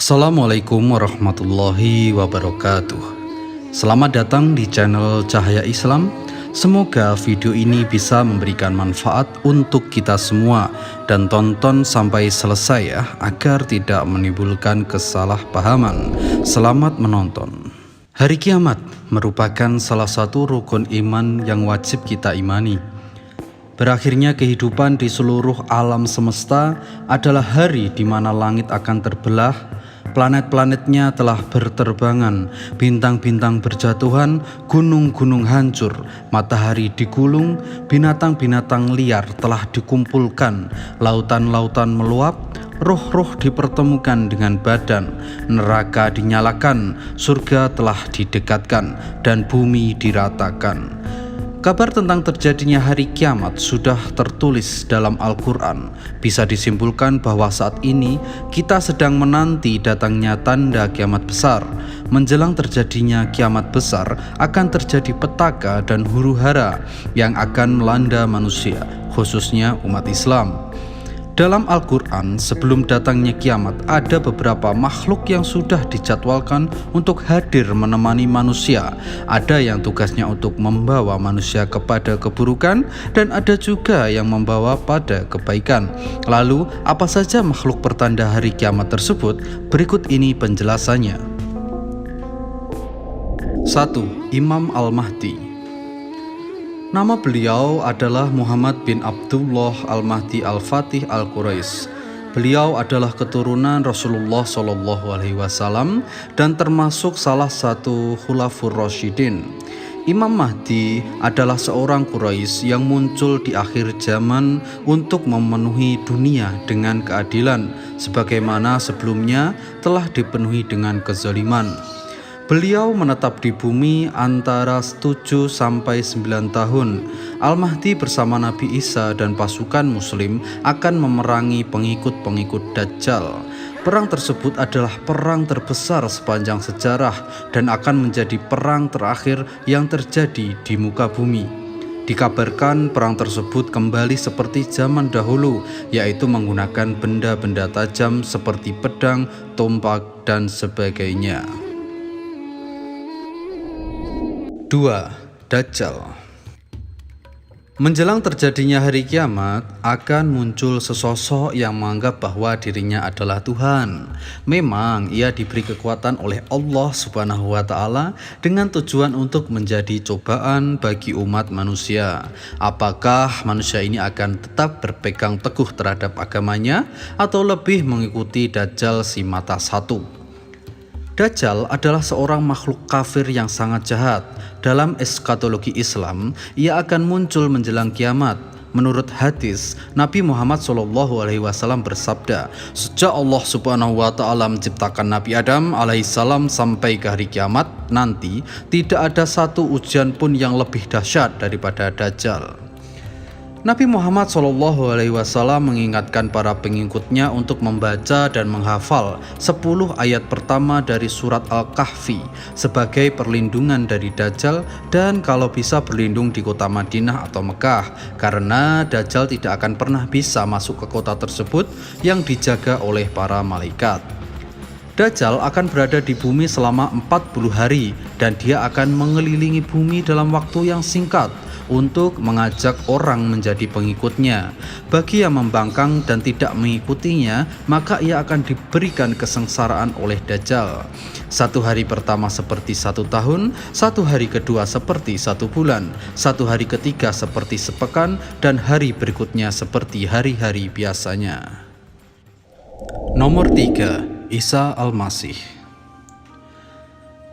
Assalamualaikum warahmatullahi wabarakatuh. Selamat datang di channel Cahaya Islam. Semoga video ini bisa memberikan manfaat untuk kita semua dan tonton sampai selesai ya, agar tidak menimbulkan kesalahpahaman. Selamat menonton. Hari kiamat merupakan salah satu rukun iman yang wajib kita imani. Berakhirnya kehidupan di seluruh alam semesta adalah hari di mana langit akan terbelah, planet-planetnya telah berterbangan, bintang-bintang berjatuhan, gunung-gunung hancur, matahari digulung, binatang-binatang liar telah dikumpulkan, lautan-lautan meluap, roh-roh dipertemukan dengan badan, neraka dinyalakan, surga telah didekatkan, dan bumi diratakan. Kabar tentang terjadinya hari kiamat sudah tertulis dalam Al-Quran. Bisa disimpulkan bahwa saat ini kita sedang menanti datangnya tanda kiamat besar. Menjelang terjadinya kiamat besar akan terjadi petaka dan huru-hara yang akan melanda manusia, khususnya umat Islam. Dalam Al-Quran, sebelum datangnya kiamat, ada beberapa makhluk yang sudah dijadwalkan untuk hadir menemani manusia. Ada yang tugasnya untuk membawa manusia kepada keburukan, dan ada juga yang membawa pada kebaikan. Lalu, apa saja makhluk pertanda hari kiamat tersebut? Berikut ini penjelasannya. 1. Imam Al-Mahdi. Nama beliau adalah Muhammad bin Abdullah Al-Mahdi Al-Fatih Al-Quraisy. Beliau adalah keturunan Rasulullah SAW dan termasuk salah satu Khulafur Rasyidin. Imam Mahdi adalah seorang Quraisy yang muncul di akhir zaman untuk memenuhi dunia dengan keadilan, sebagaimana sebelumnya telah dipenuhi dengan kezaliman. Beliau menetap di bumi antara 7 sampai 9 tahun. Al-Mahdi bersama Nabi Isa dan pasukan muslim akan memerangi pengikut-pengikut Dajjal. Perang tersebut adalah perang terbesar sepanjang sejarah dan akan menjadi perang terakhir yang terjadi di muka bumi. Dikabarkan perang tersebut kembali seperti zaman dahulu, yaitu menggunakan benda-benda tajam seperti pedang, tombak, dan sebagainya. 2. Dajjal. Menjelang terjadinya hari kiamat, akan muncul sesosok yang menganggap bahwa dirinya adalah Tuhan. Memang ia diberi kekuatan oleh Allah Subhanahu wa Ta'ala dengan tujuan untuk menjadi cobaan bagi umat manusia. Apakah manusia ini akan tetap berpegang teguh terhadap agamanya atau lebih mengikuti Dajjal si mata satu? Dajjal adalah seorang makhluk kafir yang sangat jahat. Dalam eskatologi Islam, ia akan muncul menjelang kiamat. Menurut hadis, Nabi Muhammad SAW bersabda, sejak Allah Subhanahu wa Ta'ala menciptakan Nabi Adam alaihissalam sampai ke hari kiamat nanti, tidak ada satu ujian pun yang lebih dahsyat daripada Dajjal. Nabi Muhammad SAW mengingatkan para pengikutnya untuk membaca dan menghafal 10 ayat pertama dari surat Al-Kahfi sebagai perlindungan dari Dajjal, dan kalau bisa berlindung di kota Madinah atau Mekah, karena Dajjal tidak akan pernah bisa masuk ke kota tersebut yang dijaga oleh para malaikat. Dajjal akan berada di bumi selama 40 hari dan dia akan mengelilingi bumi dalam waktu yang singkat untuk mengajak orang menjadi pengikutnya. Bagi yang membangkang dan tidak mengikutinya, maka ia akan diberikan kesengsaraan oleh Dajjal. 1 hari pertama seperti 1 tahun, 1 hari kedua seperti 1 bulan, 1 hari ketiga seperti sepekan, dan hari berikutnya seperti hari-hari biasanya. Nomor 3. Isa Al-Masih.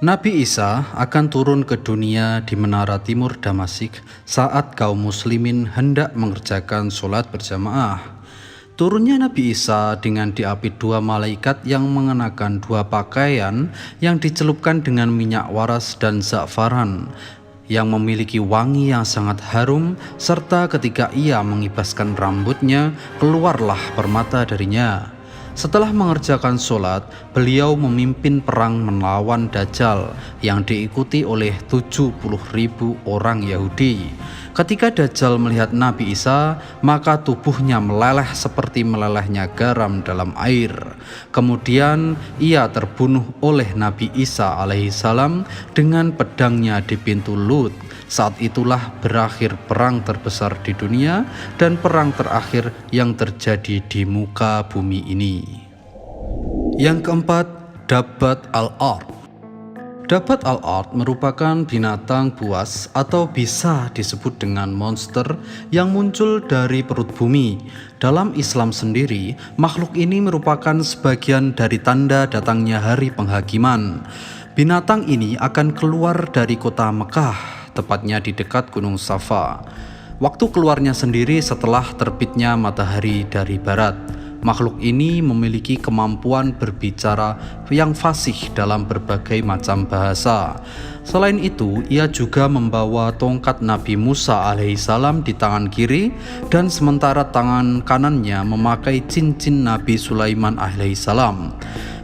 Nabi Isa akan turun ke dunia di menara timur Damasik saat kaum muslimin hendak mengerjakan sholat berjamaah. Turunnya Nabi Isa dengan diapit 2 malaikat yang mengenakan 2 pakaian yang dicelupkan dengan minyak waras dan za'faran yang memiliki wangi yang sangat harum, serta ketika ia mengibaskan rambutnya, keluarlah permata darinya. Setelah mengerjakan sholat, beliau memimpin perang melawan Dajjal yang diikuti oleh 70.000 orang Yahudi. Ketika Dajjal melihat Nabi Isa, maka tubuhnya meleleh seperti melelehnya garam dalam air. Kemudian ia terbunuh oleh Nabi Isa alaihissalam dengan pedangnya di pintu Lut. Saat itulah berakhir perang terbesar di dunia dan perang terakhir yang terjadi di muka bumi ini. Yang keempat, Dabbat al-Ard. Dabbat al-Ard merupakan binatang buas atau bisa disebut dengan monster yang muncul dari perut bumi. Dalam Islam sendiri, makhluk ini merupakan sebagian dari tanda datangnya hari penghakiman. Binatang ini akan keluar dari kota Mekah, tepatnya di dekat Gunung Safa. Waktu keluarnya sendiri setelah terbitnya matahari dari barat. Makhluk ini memiliki kemampuan berbicara yang fasih dalam berbagai macam bahasa. Selain itu, ia juga membawa tongkat Nabi Musa alaihissalam di tangan kiri dan sementara tangan kanannya memakai cincin Nabi Sulaiman alaihissalam.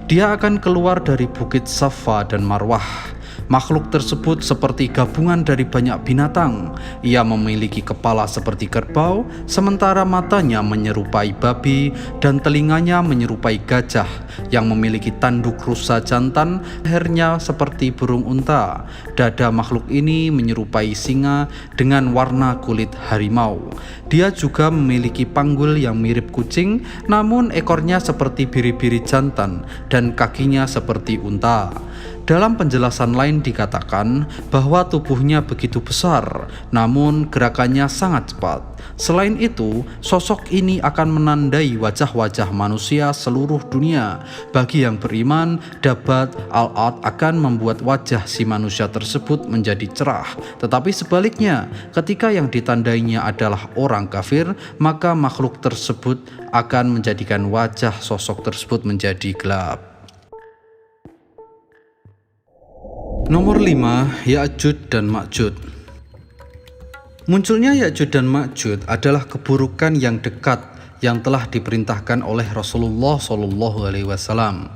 Dia akan keluar dari bukit Safa dan Marwah. Makhluk tersebut seperti gabungan dari banyak binatang. Ia memiliki kepala seperti kerbau, sementara matanya menyerupai babi dan telinganya menyerupai gajah yang memiliki tanduk rusa jantan, lehernya seperti burung unta. Dada makhluk ini menyerupai singa dengan warna kulit harimau. Dia juga memiliki panggul yang mirip kucing, namun ekornya seperti biri-biri jantan dan kakinya seperti unta. Dalam penjelasan lain dikatakan bahwa tubuhnya begitu besar, namun gerakannya sangat cepat. Selain itu, sosok ini akan menandai wajah-wajah manusia seluruh dunia. Bagi yang beriman, Dabbat al-Ard akan membuat wajah si manusia tersebut menjadi cerah. Tetapi sebaliknya, ketika yang ditandainya adalah orang kafir, maka makhluk tersebut akan menjadikan wajah sosok tersebut menjadi gelap. Nomor 5, Ya'juj dan Ma'juj. Munculnya Ya'juj dan Ma'juj adalah keburukan yang dekat yang telah diperintahkan oleh Rasulullah SAW.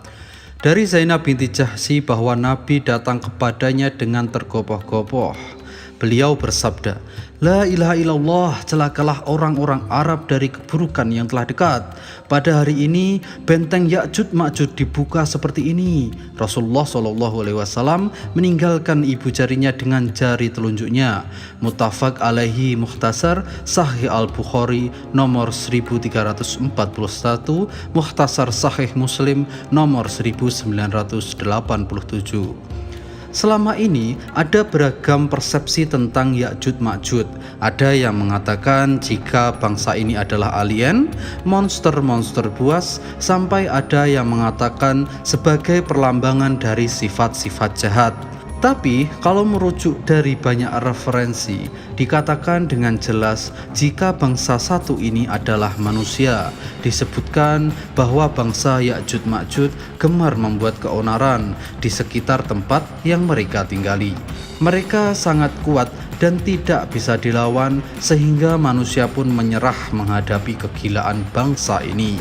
Dari Zainab binti Jahsy bahwa Nabi datang kepadanya dengan tergopoh-gopoh. Beliau bersabda, "La ilaha illallah, celakalah orang-orang Arab dari keburukan yang telah dekat. Pada hari ini benteng Ya'juj Ma'juj dibuka seperti ini." Rasulullah SAW meninggalkan ibu jarinya dengan jari telunjuknya. Muttafaq alaihi mukhtasar Sahih Al-Bukhari nomor 1341, Mukhtasar Sahih Muslim nomor 1987. Selama ini ada beragam persepsi tentang Ya'juj Ma'juj. Ada yang mengatakan jika bangsa ini adalah alien, monster-monster buas, sampai ada yang mengatakan sebagai perlambangan dari sifat-sifat jahat. Tapi kalau merujuk dari banyak referensi, dikatakan dengan jelas jika bangsa satu ini adalah manusia. Disebutkan bahwa bangsa Ya'juj Ma'juj gemar membuat keonaran di sekitar tempat yang mereka tinggali. Mereka sangat kuat dan tidak bisa dilawan sehingga manusia pun menyerah menghadapi kegilaan bangsa ini.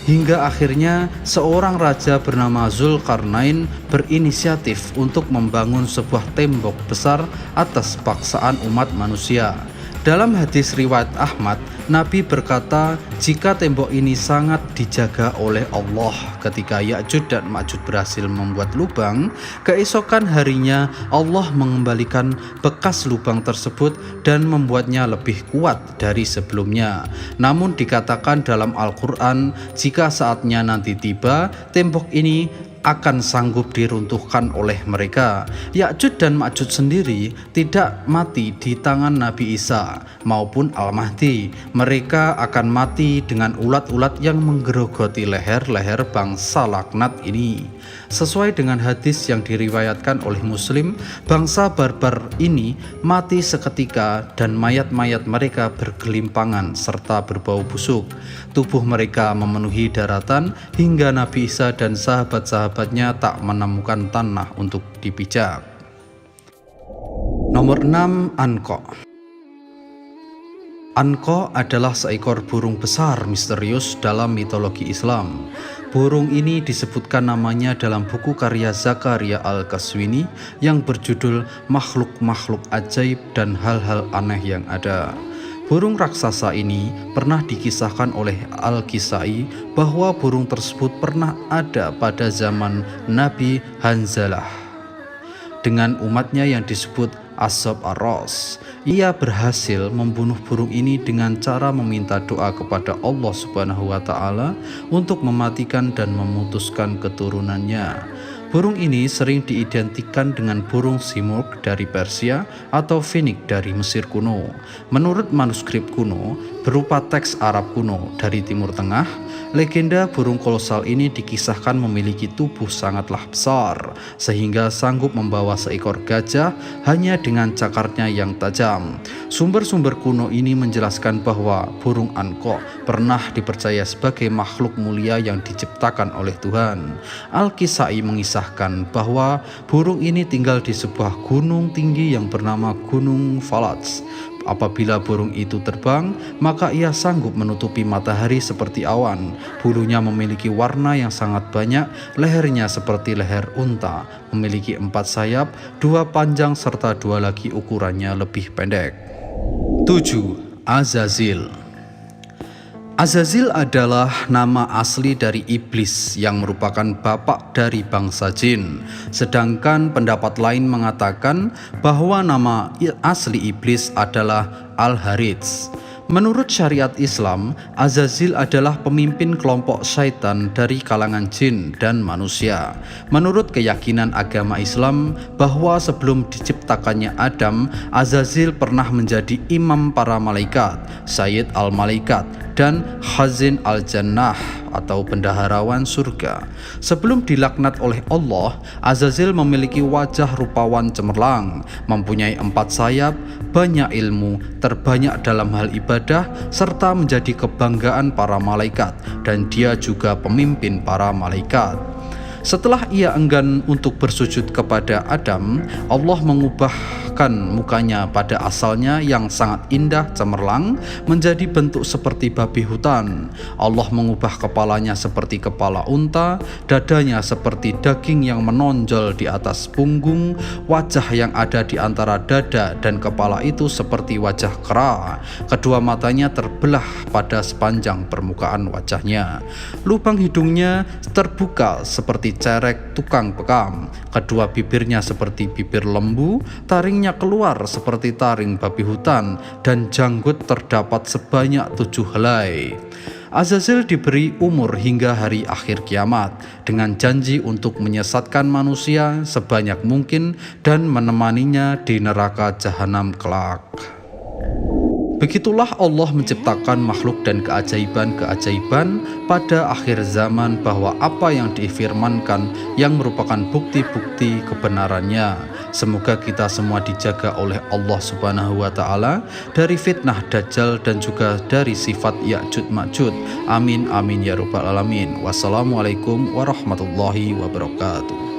Hingga akhirnya seorang raja bernama Zulkarnain berinisiatif untuk membangun sebuah tembok besar atas paksaan umat manusia. Dalam hadis riwayat Ahmad, Nabi berkata jika tembok ini sangat dijaga oleh Allah. Ketika Ya'juj dan Ma'juj berhasil membuat lubang, keesokan harinya Allah mengembalikan bekas lubang tersebut dan membuatnya lebih kuat dari sebelumnya. Namun dikatakan dalam Al-Quran, jika saatnya nanti tiba, tembok ini akan sanggup diruntuhkan oleh mereka. Ya'juj dan Ma'juj sendiri tidak mati di tangan Nabi Isa maupun Al-Mahdi. Mereka akan mati dengan ulat-ulat yang menggerogoti leher-leher bangsa laknat ini. Sesuai dengan hadis yang diriwayatkan oleh Muslim, bangsa barbar ini mati seketika dan mayat-mayat mereka bergelimpangan serta berbau busuk. Tubuh mereka memenuhi daratan hingga Nabi Isa dan sahabat-sahabatnya tak menemukan tanah untuk dipijak. Nomor 6, Anqa. Anqa adalah seekor burung besar misterius dalam mitologi Islam. Burung ini disebutkan namanya dalam buku karya Zakaria Al-Qaswini yang berjudul Makhluk-makhluk Ajaib dan Hal-hal Aneh yang Ada. Burung raksasa ini pernah dikisahkan oleh Al-Kisai bahwa burung tersebut pernah ada pada zaman Nabi Hanzalah dengan umatnya yang disebut Ashab Ar-Ras. Ia berhasil membunuh burung ini dengan cara meminta doa kepada Allah Subhanahu wa Ta'ala untuk mematikan dan memutuskan keturunannya. Burung ini sering diidentikan dengan burung Simurg dari Persia atau Phoenix dari Mesir kuno. Menurut manuskrip kuno berupa teks Arab kuno dari Timur Tengah, legenda burung kolosal ini dikisahkan memiliki tubuh sangatlah besar sehingga sanggup membawa seekor gajah hanya dengan cakarnya yang tajam. Sumber-sumber kuno ini menjelaskan bahwa burung Anqa pernah dipercaya sebagai makhluk mulia yang diciptakan oleh Tuhan. Al-Kisai mengisahkan bahwa burung ini tinggal di sebuah gunung tinggi yang bernama Gunung Falats. Apabila burung itu terbang, maka ia sanggup menutupi matahari seperti awan. Bulunya memiliki warna yang sangat banyak, lehernya seperti leher unta, memiliki 4 sayap, 2 panjang serta 2 lagi ukurannya lebih pendek. 7. Azazil. Azazil adalah nama asli dari iblis yang merupakan bapak dari bangsa jin. Sedangkan pendapat lain mengatakan bahwa nama asli iblis adalah Al-Harits. Menurut syariat Islam, Azazil adalah pemimpin kelompok syaitan dari kalangan jin dan manusia. Menurut keyakinan agama Islam bahwa sebelum diciptakannya Adam, Azazil pernah menjadi imam para malaikat, Sayyid al-Malaikat, dan Khazin al-Jannah atau bendaharawan surga. Sebelum dilaknat oleh Allah, Azazil memiliki wajah rupawan cemerlang, mempunyai 4 sayap, banyak ilmu, terbanyak dalam hal ibadah, serta menjadi kebanggaan para malaikat, dan dia juga pemimpin para malaikat. Setelah ia enggan untuk bersujud kepada Adam, Allah mengubahkan mukanya pada asalnya yang sangat indah cemerlang menjadi bentuk seperti babi hutan. Allah mengubah kepalanya seperti kepala unta, dadanya seperti daging yang menonjol di atas punggung, wajah yang ada di antara dada dan kepala itu seperti wajah kera. Kedua matanya terbelah pada sepanjang permukaan wajahnya. Lubang hidungnya terbuka seperti cerek tukang bekam. Kedua bibirnya seperti bibir lembu, taringnya keluar seperti taring babi hutan, dan janggut terdapat sebanyak 7 helai. Azazil diberi umur hingga hari akhir kiamat dengan janji untuk menyesatkan manusia sebanyak mungkin dan menemaninya di neraka jahanam kelak. Begitulah Allah menciptakan makhluk dan keajaiban-keajaiban pada akhir zaman bahwa apa yang difirmankan yang merupakan bukti-bukti kebenarannya. Semoga kita semua dijaga oleh Allah Subhanahu wa Ta'ala dari fitnah Dajjal dan juga dari sifat Ya'juj Ma'juj. Amin amin ya rabbal alamin. Wassalamualaikum warahmatullahi wabarakatuh.